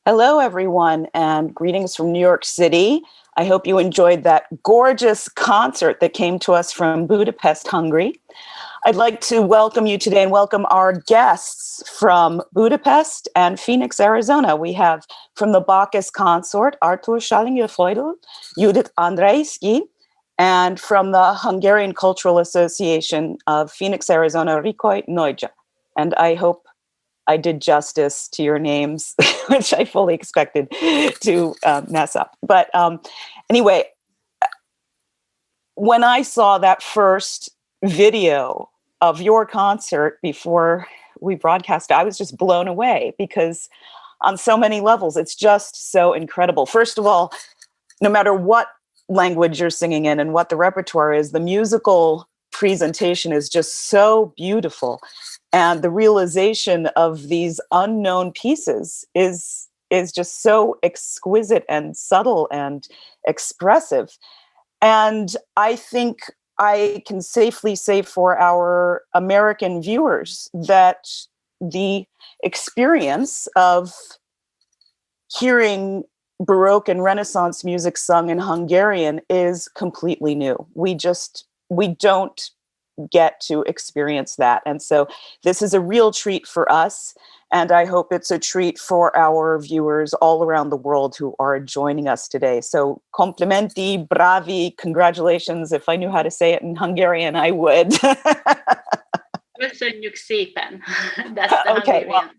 Hello, everyone, and greetings from New York City. I hope you enjoyed that gorgeous concert that came to us from Budapest, Hungary. I'd like to welcome you today and welcome our guests from Budapest and Phoenix, Arizona. We have from the Bacchus Consort, Artur Schallinger-Freudl, Judith Andreisky, and from the Hungarian Cultural Association of Phoenix, Arizona, Rikoy Noja. And I hope I did justice to your names, which I fully expected to mess up. But anyway, when I saw that first video of your concert before we broadcast, I was just blown away because on so many levels, it's just so incredible. First of all, no matter what language you're singing in and what the repertoire is, the musical presentation is just so beautiful. And the realization of these unknown pieces is just so exquisite and subtle and expressive. And I think I can safely say for our American viewers that the experience of hearing Baroque and Renaissance music sung in Hungarian is completely new. We don't get to experience that. And so this is a real treat for us. And I hope it's a treat for our viewers all around the world who are joining us today. So complimenti, bravi, congratulations. If I knew how to say it in Hungarian, I would. Köszönjük szépen. That's the okay, Hungarian.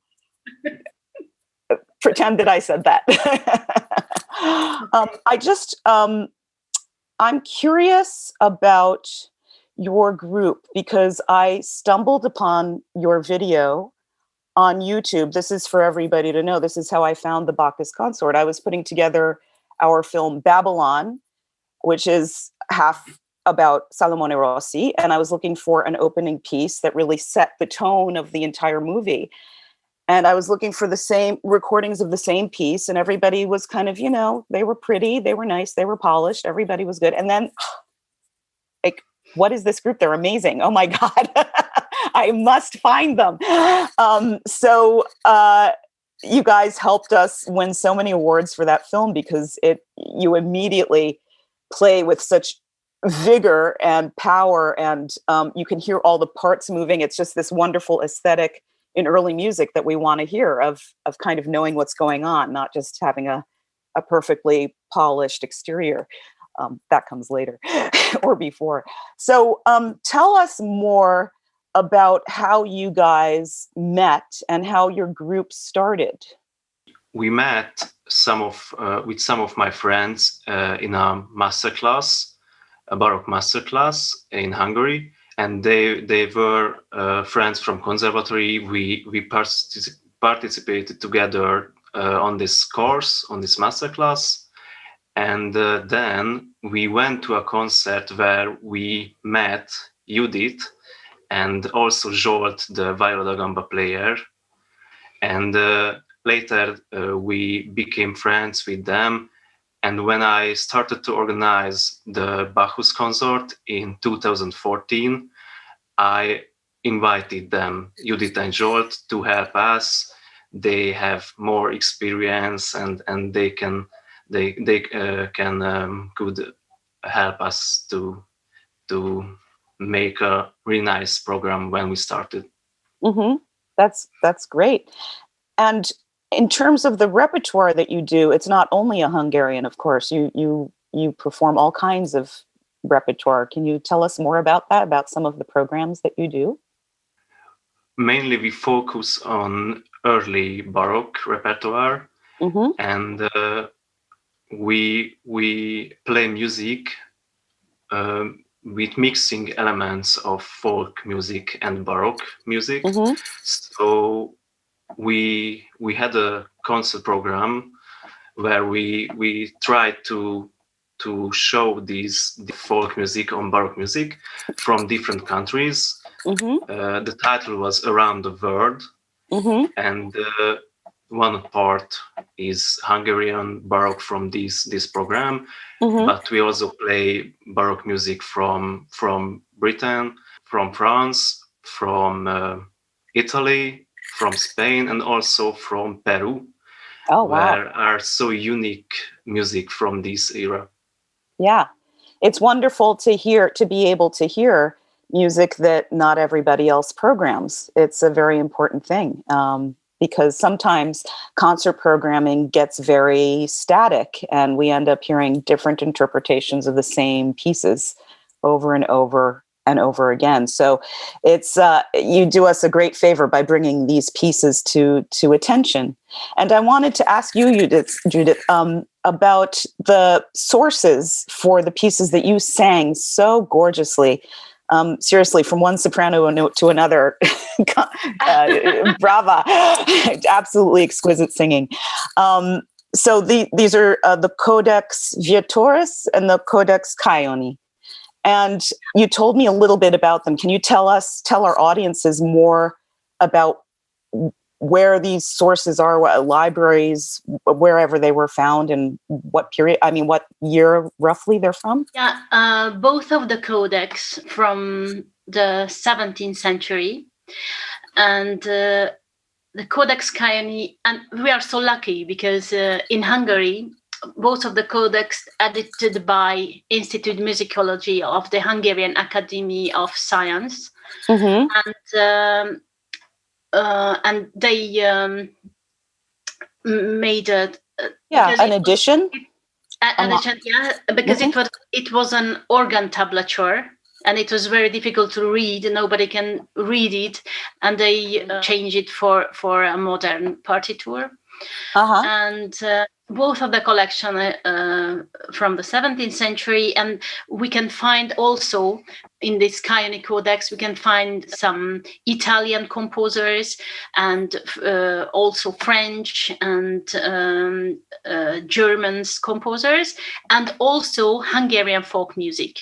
Well, pretend that I said that. I'm curious about your group because I stumbled upon your video on YouTube. This is for everybody to know. This is how I found the Bacchus Consort. I was putting together our film Babylon, which is half about Salomone Rossi, and I was looking for an opening piece that really set the tone of the entire movie. And I was looking for the same recordings of the same piece, and everybody was kind of, they were pretty, they were nice, they were polished, everybody was good. And then, what is this group? They're amazing. Oh my God. I must find them. So you guys helped us win so many awards for that film because you immediately play with such vigor and power, and you can hear all the parts moving. It's just this wonderful aesthetic in early music that we want to hear of kind of knowing what's going on, not just having a perfectly polished exterior. That comes later or before. So tell us more about how you guys met and how your group started. We met with some of my friends in a masterclass, a Baroque masterclass in Hungary, and they were friends from conservatory. We participated together on this course, on this masterclass. And then we went to a concert where we met Judith and also Zsolt, the viola da gamba player. And later we became friends with them. And when I started to organize the Bacchus Consort in 2014, I invited them, Judith and Zsolt, to help us. They have more experience and they could help us to make a really nice program when we started. Mm-hmm. That's great. And in terms of the repertoire that you do, it's not only a Hungarian, of course. You perform all kinds of repertoire. Can you tell us more about that, about some of the programs that you do? Mainly we focus on early Baroque repertoire, mm-hmm. and we play music with mixing elements of folk music and Baroque music. Mm-hmm. So we had a concert program where we tried to show the folk music on Baroque music from different countries. Mm-hmm. The title was Around the World, mm-hmm. and one part is Hungarian Baroque from this program, mm-hmm. but we also play Baroque music from Britain, from France, from Italy, from Spain, and also from Peru. Oh, wow. where are so unique music from this era. Yeah. It's wonderful to be able to hear music that not everybody else programs. It's a very important thing, because sometimes concert programming gets very static and we end up hearing different interpretations of the same pieces over and over and over again. So it's you do us a great favor by bringing these pieces to attention. And I wanted to ask you, Judith, about the sources for the pieces that you sang so gorgeously. Seriously, from one soprano to another, brava, absolutely exquisite singing. So these are the Codex Vietoris and the Codex Kioni. And you told me a little bit about them. Can you tell our audiences more about where these sources are, what libraries, wherever they were found, and what period, what year roughly they're from? Yeah, both of the codex from the 17th century, and the Codex Kioni, and we are so lucky because in Hungary, both of the codex edited by Institute Musicology of the Hungarian Academy of Science, and they made an edition. Because it was an organ tablature, and it was very difficult to read. Nobody can read it, and they changed it for a modern partiture. And both of the collection from the 17th century, and we can find also in this Kioni Codex, we can find some Italian composers and also French and German composers, and also Hungarian folk music.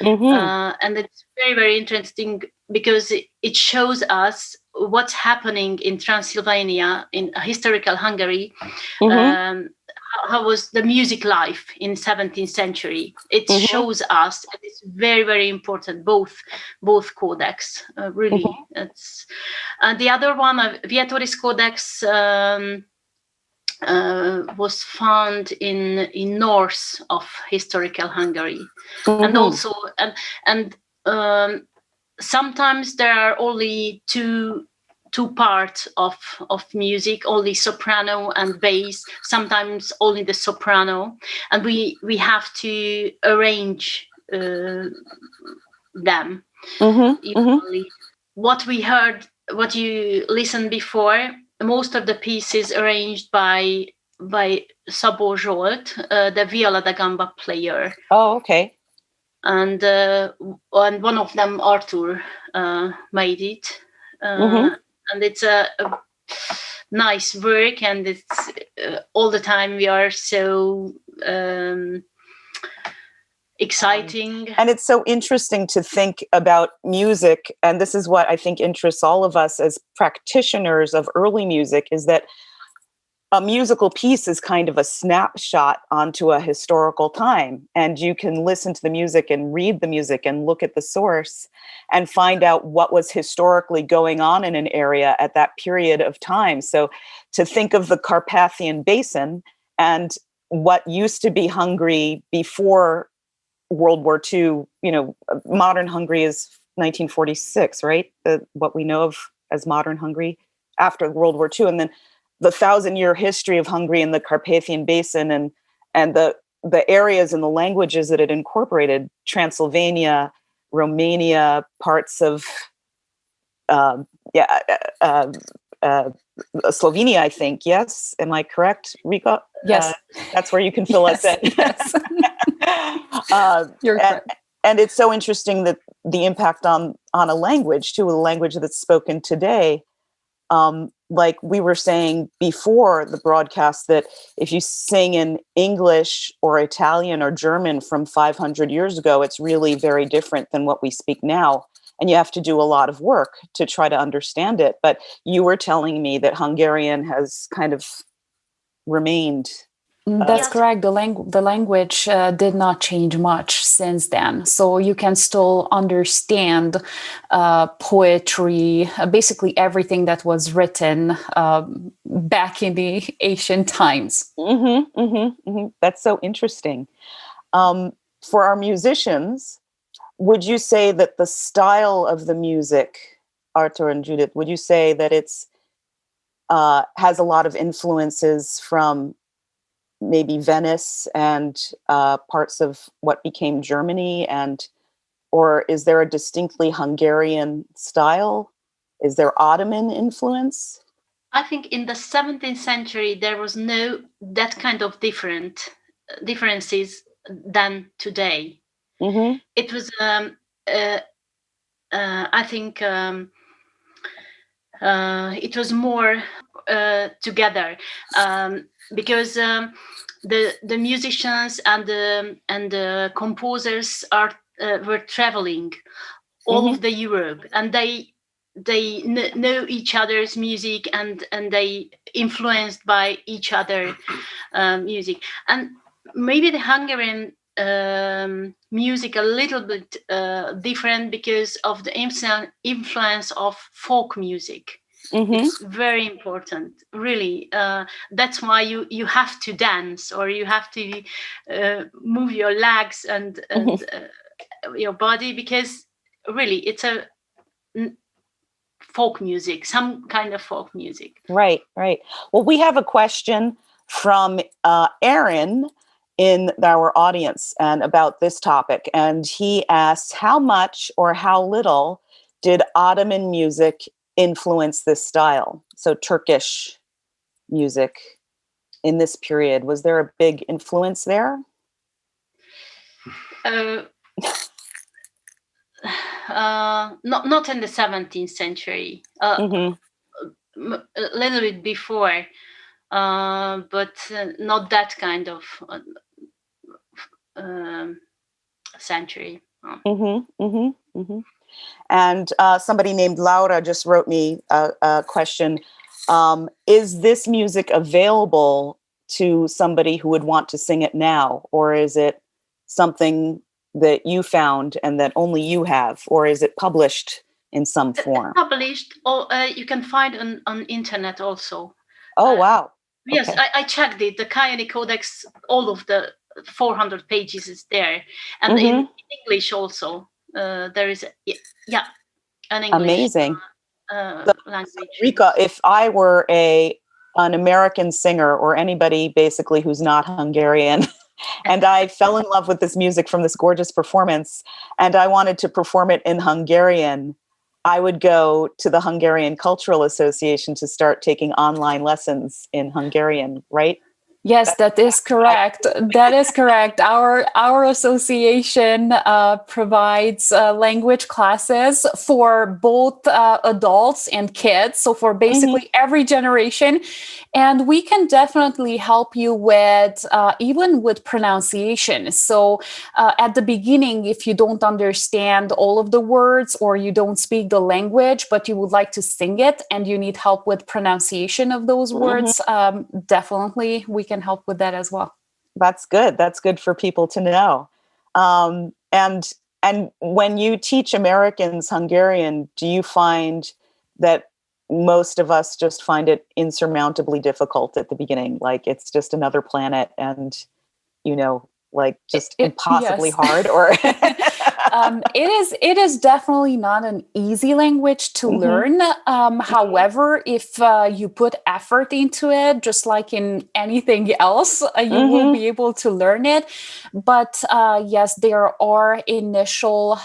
And it's very, very interesting because it shows us what's happening in Transylvania, in historical Hungary. How was the music life in 17th century? It shows us, and it's very, very important. Both codex really. It's the other one, Vietoris Codex, was found in north of historical Hungary, and also and sometimes there are only two parts of music, only soprano and bass, sometimes only the soprano, and we have to arrange them. What we heard, what you listened before, most of the pieces arranged by Szabó Zsolt, the viola da gamba player. Oh, okay. And one of them, Arthur, made it. And it's a nice work, and it's all the time we are so exciting. And it's so interesting to think about music, and this is what I think interests all of us as practitioners of early music, is that a musical piece is kind of a snapshot onto a historical time, and you can listen to the music and read the music and look at the source and find out what was historically going on in an area at that period of time. So to think of the Carpathian Basin and what used to be Hungary before World War II, modern Hungary is 1946, right? What we know of as modern Hungary after World War II, and then the 1,000-year history of Hungary in the Carpathian Basin, and the areas and the languages that it incorporated: Transylvania, Romania, parts of Slovenia, I think. Yes, am I correct, Rika? Yes, that's where you can fill us in. Yes. You're correct. And it's so interesting that the impact on a language too, a language that's spoken today. Like we were saying before the broadcast, that if you sing in English or Italian or German from 500 years ago, it's really very different than what we speak now. And you have to do a lot of work to try to understand it. But you were telling me that Hungarian has kind of remained. That's correct. The language did not change much since then. So you can still understand poetry, basically everything that was written back in the ancient times. That's so interesting. For our musicians, would you say that the style of the music, Artur and Judith, would you say that it's has a lot of influences from maybe Venice and parts of what became Germany, or is there a distinctly Hungarian style? Is there Ottoman influence? I think in the 17th century there was no that kind of differences than today. It was I think it was more together because the musicians and the composers were traveling all of the Europe, and they know each other's music, and they influenced by each other music. And maybe the Hungarian music a little bit different because of the influence of folk music. It's very important, really. That's why you have to dance, or you have to move your legs and your body, because really it's a folk music, some kind of folk music. Right. Well, we have a question from Aaron in our audience and about this topic, and he asks, how much or how little did Ottoman music influence this style? So Turkish music in this period, was there a big influence there? Not in the 17th century. A little bit before, but not that kind of century. And somebody named Laura just wrote me a question. Is this music available to somebody who would want to sing it now? Or is it something that you found and that only you have? Or is it published in some form? Published, or you can find on internet also. Oh, wow. Yes, okay. I checked it. The Kayani Codex, all of the 400 pages is there. And in English also. There is, an English amazing language. Rika, if I were an American singer, or anybody basically who's not Hungarian, and I fell in love with this music from this gorgeous performance, and I wanted to perform it in Hungarian, I would go to the Hungarian Cultural Association to start taking online lessons in Hungarian, right? Yes, that is correct. That is correct. Our association provides language classes for both adults and kids, so for basically every generation. And we can definitely help you with even with pronunciation. So at the beginning, if you don't understand all of the words, or you don't speak the language, but you would like to sing it and you need help with pronunciation of those words, definitely we can help with that as well. That's good. That's good for people to know. And when you teach Americans Hungarian, do you find that most of us just find it insurmountably difficult at the beginning? Like it's just another planet, and like just impossibly hard, or it is definitely not an easy language to learn. However, if you put effort into it, just like in anything else, you will be able to learn it. But yes, there are initial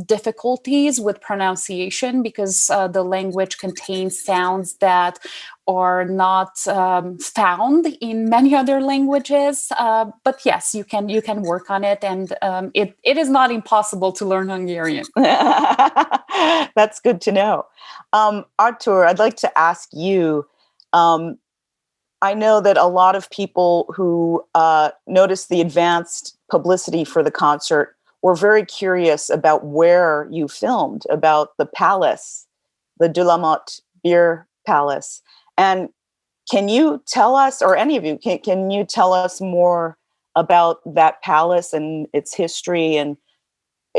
difficulties with pronunciation, because the language contains sounds that are not found in many other languages. But yes, you can work on it, and it is not impossible to learn Hungarian. That's good to know. Artur, I'd like to ask you, I know that a lot of people who noticed the advanced publicity for the concert were very curious about where you filmed, about the palace, the Dulamot Beer Palace. And can you tell us, or any of you, can you tell us more about that palace and its history? And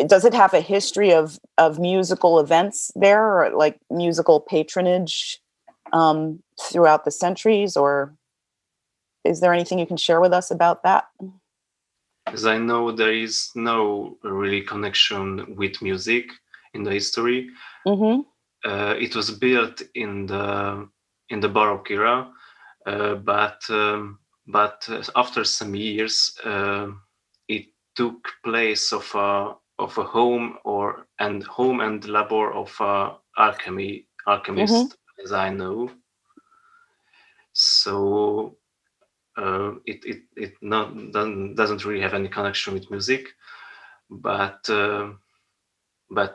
does it have a history of musical events there, or like musical patronage throughout the centuries? Or is there anything you can share with us about that? As I know, there is no really connection with music in the history. Mm-hmm. It was built in the Baroque era, but after some years, it took place of a home and labor of alchemist, mm-hmm. as I know. So it doesn't really have any connection with music, but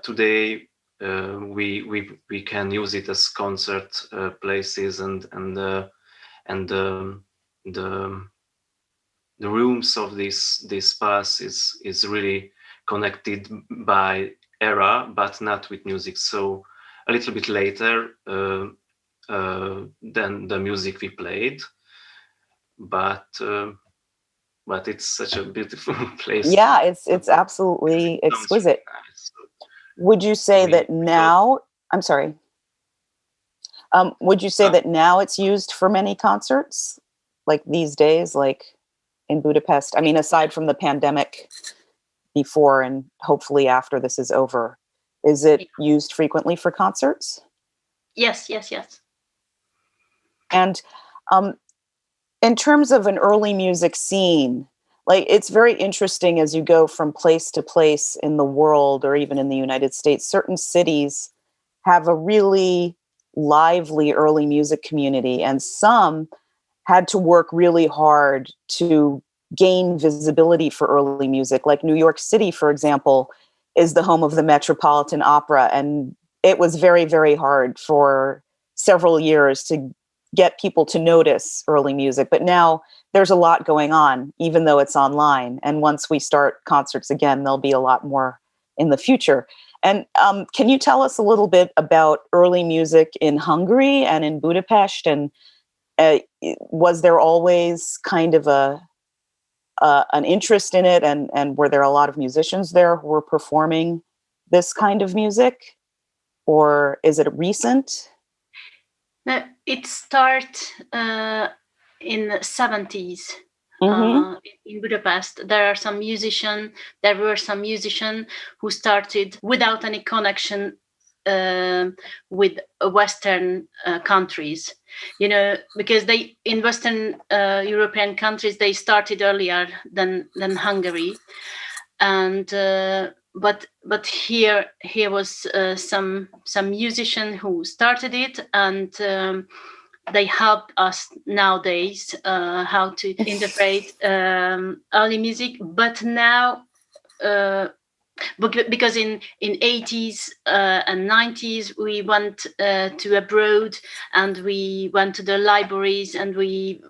today we can use it as concert places, and the rooms of this palace is really connected by era, but not with music. So a little bit later than the music we played, but it's such a beautiful place. Yeah, it's absolutely exquisite. Nice. Would you say that now? I'm sorry. Would you say that now it's used for many concerts, like these days, like in Budapest? I mean, aside from the pandemic before and hopefully after this is over, is it used frequently for concerts? Yes. And in terms of an early music scene, like, it's very interesting as you go from place to place in the world, or even in the United States. Certain cities have a really lively early music community, and some had to work really hard to gain visibility for early music. Like New York City, for example, is the home of the Metropolitan Opera, and it was very, very hard for several years to get people to notice early music. But now there's a lot going on, even though it's online. And once we start concerts again, there'll be a lot more in the future. And can you tell us a little bit about early music in Hungary and in Budapest? And was there always kind of an interest in it? And were there a lot of musicians there who were performing this kind of music? Or is it recent? No, it started in the 70s. Mm-hmm. In Budapest. There were some musicians who started without any connection with Western countries, because in Western European countries, they started earlier than Hungary. And but here was some musician who started it, and they help us nowadays how to interpret early music. But now, because in 80s and 90s, we went to abroad, and we went to the libraries, and we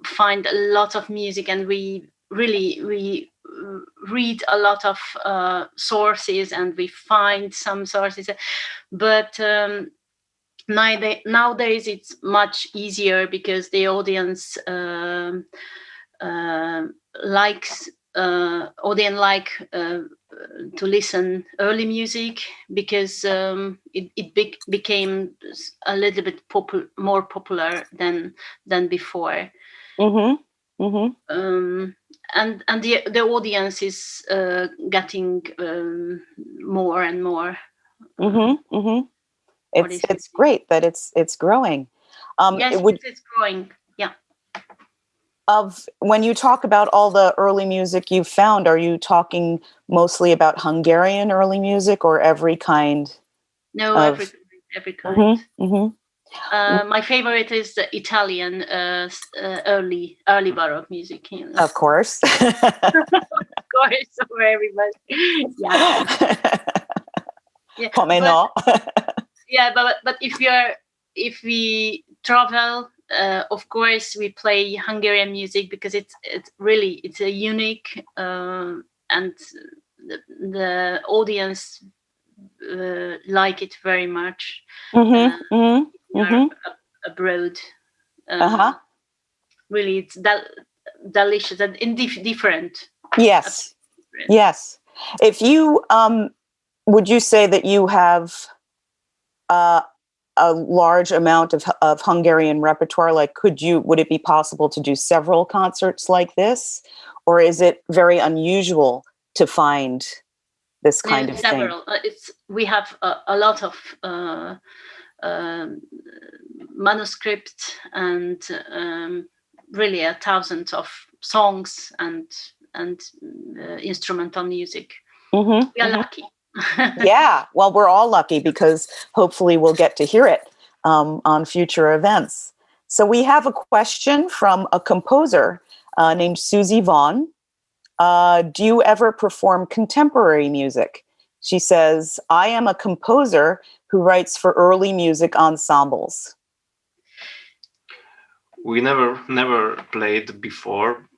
find a lot of music, and we read a lot of sources, and we find some sources. But nowadays it's much easier, because the audience like to listen early music, because it became a little bit more popular than before. Mm-hmm. Mm-hmm. And the audience is getting more and more. Mm-hmm. Mm-hmm. It's great that it's growing. Yes, it's growing. Yeah. When you talk about all the early music you've found, are you talking mostly about Hungarian early music, or every kind? No, every kind. Mm-hmm. Mm-hmm. My favorite is the Italian early Baroque music. Of course. Of course, for everybody. Yeah. Come no. Yeah, but if we travel, of course we play Hungarian music, because it's a unique, and the audience like it very much. Mm-hmm. Mm-hmm. Abroad. Really, it's delicious and different. Yes. Yes. If you would you say that you have a large amount of Hungarian repertoire? Like, would it be possible to do several concerts like this, or is it very unusual to find this kind of several thing? We have a lot of manuscript and really 1,000 of songs and instrumental music. We are lucky. Yeah, well, we're all lucky because hopefully we'll get to hear it on future events. So we have a question from a composer named Susie Vaughn. Do you ever perform contemporary music? She says, I am a composer who writes for early music ensembles. We never played before,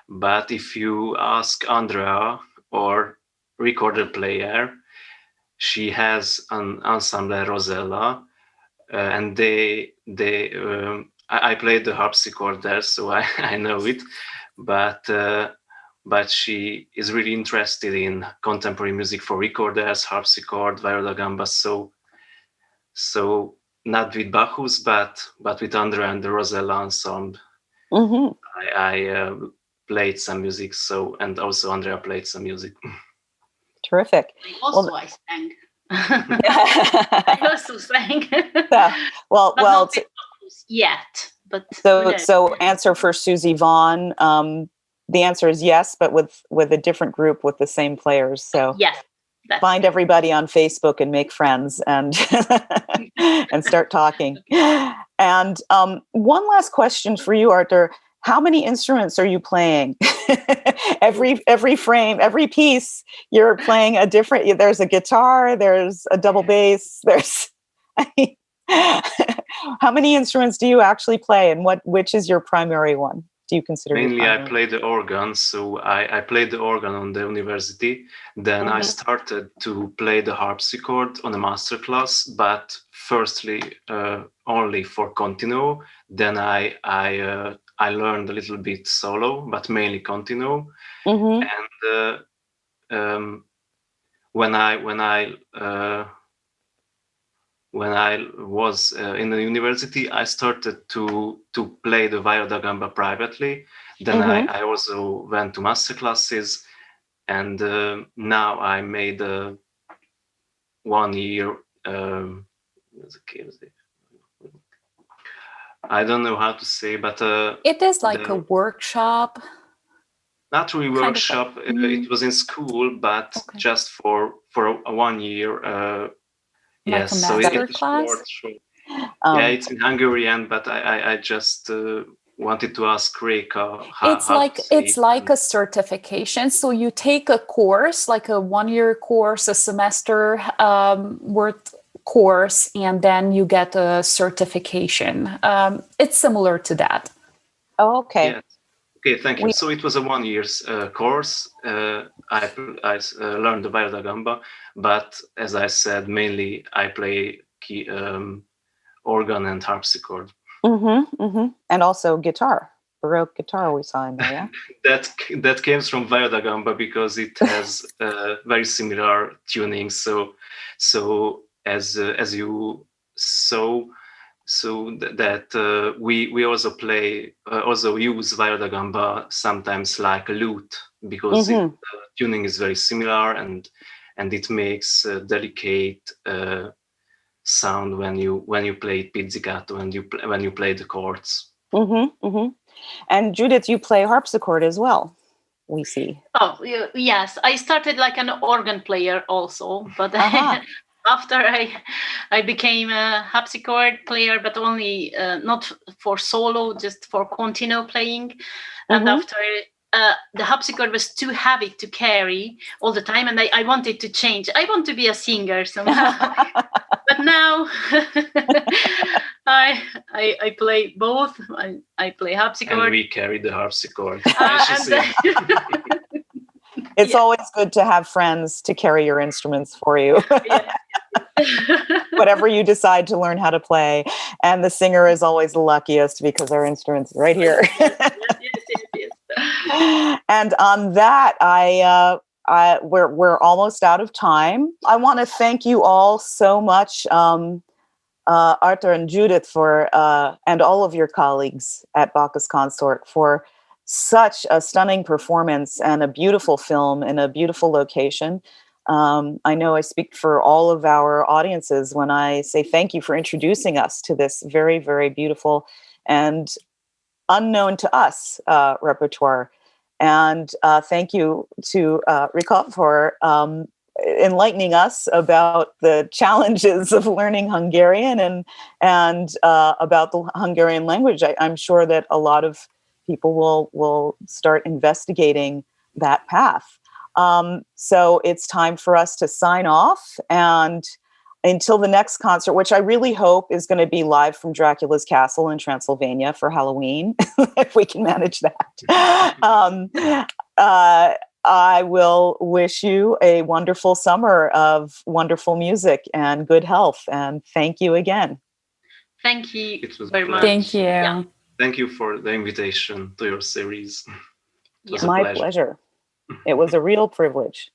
but if you ask Andrea or recorder player, she has an ensemble Rosella, and I played the harpsichord there, so I know it, but she is really interested in contemporary music for recorders, harpsichord, viola gamba. So not with Bacchus, but with Andrea and the Rosella ensemble. I played some music, and also Andrea played some music. Terrific. I sang. I also sang. Well, not yet. But so answer for Susie Vaughn. The answer is yes, but with a different group with the same players. So yes, find everybody on Facebook and make friends and and start talking. And one last question for you, Artur. How many instruments are you playing? every frame, every piece, you're playing a different. There's a guitar, there's a double bass, there's. How many instruments do you actually play, and which is your primary one? Do you consider? Mainly, I play the organ. So I played the organ on the university. Then I started to play the harpsichord on a master class, but firstly only for continuo. Then I learned a little bit solo, but mainly continuo. And when I was in the university, I started to play the viola da gamba privately. Then I also went to master classes, and now I made 1 year. I don't know how to say, but it is like a workshop. Not really workshop. It was in school, but just for 1 year. Like yes, a master class. Yeah, it's in Hungarian, but I just wanted to ask Reka. It's like a certification. So you take a course, like a 1 year course, a semester worth course, and then you get a certification. It's similar to that. Oh, okay. Yes. Okay, thank you. So it was a 1 year's course. I learned the viola da gamba, but as I said, mainly I play organ and harpsichord. And also guitar, Baroque guitar we saw in there, yeah? that came from viola da gamba because it has very similar tuning. So as you saw, that we also use viola da gamba sometimes like a lute, because the tuning is very similar, and it makes a delicate sound when you play pizzicato and when you play the chords. And Judith, you play harpsichord as well, we see. Oh yes, I started like an organ player also, but after I became a harpsichord player, but only not for solo, just for continuo playing. And after the harpsichord was too heavy to carry all the time, and I wanted to change. I want to be a singer somehow. But now I play both. I play harpsichord. And we carry the harpsichord. It's always good to have friends to carry your instruments for you. whatever you decide to learn how to play. And the singer is always the luckiest because our instrument's right here. Yes. And on that, we're almost out of time. I want to thank you all so much, Arthur and Judith, for and all of your colleagues at Bacchus Consort for such a stunning performance and a beautiful film in a beautiful location. I know I speak for all of our audiences when I say thank you for introducing us to this very, very beautiful and unknown to us repertoire. And thank you to Rika for enlightening us about the challenges of learning Hungarian and about the Hungarian language. I'm sure that a lot of people will start investigating that path. So it's time for us to sign off, and until the next concert, which I really hope is going to be live from Dracula's Castle in Transylvania for Halloween, if we can manage that. I will wish you a wonderful summer of wonderful music and good health. And thank you again. Thank you very much. Thank you. Yeah. Thank you for the invitation to your series. My pleasure. It was a real privilege.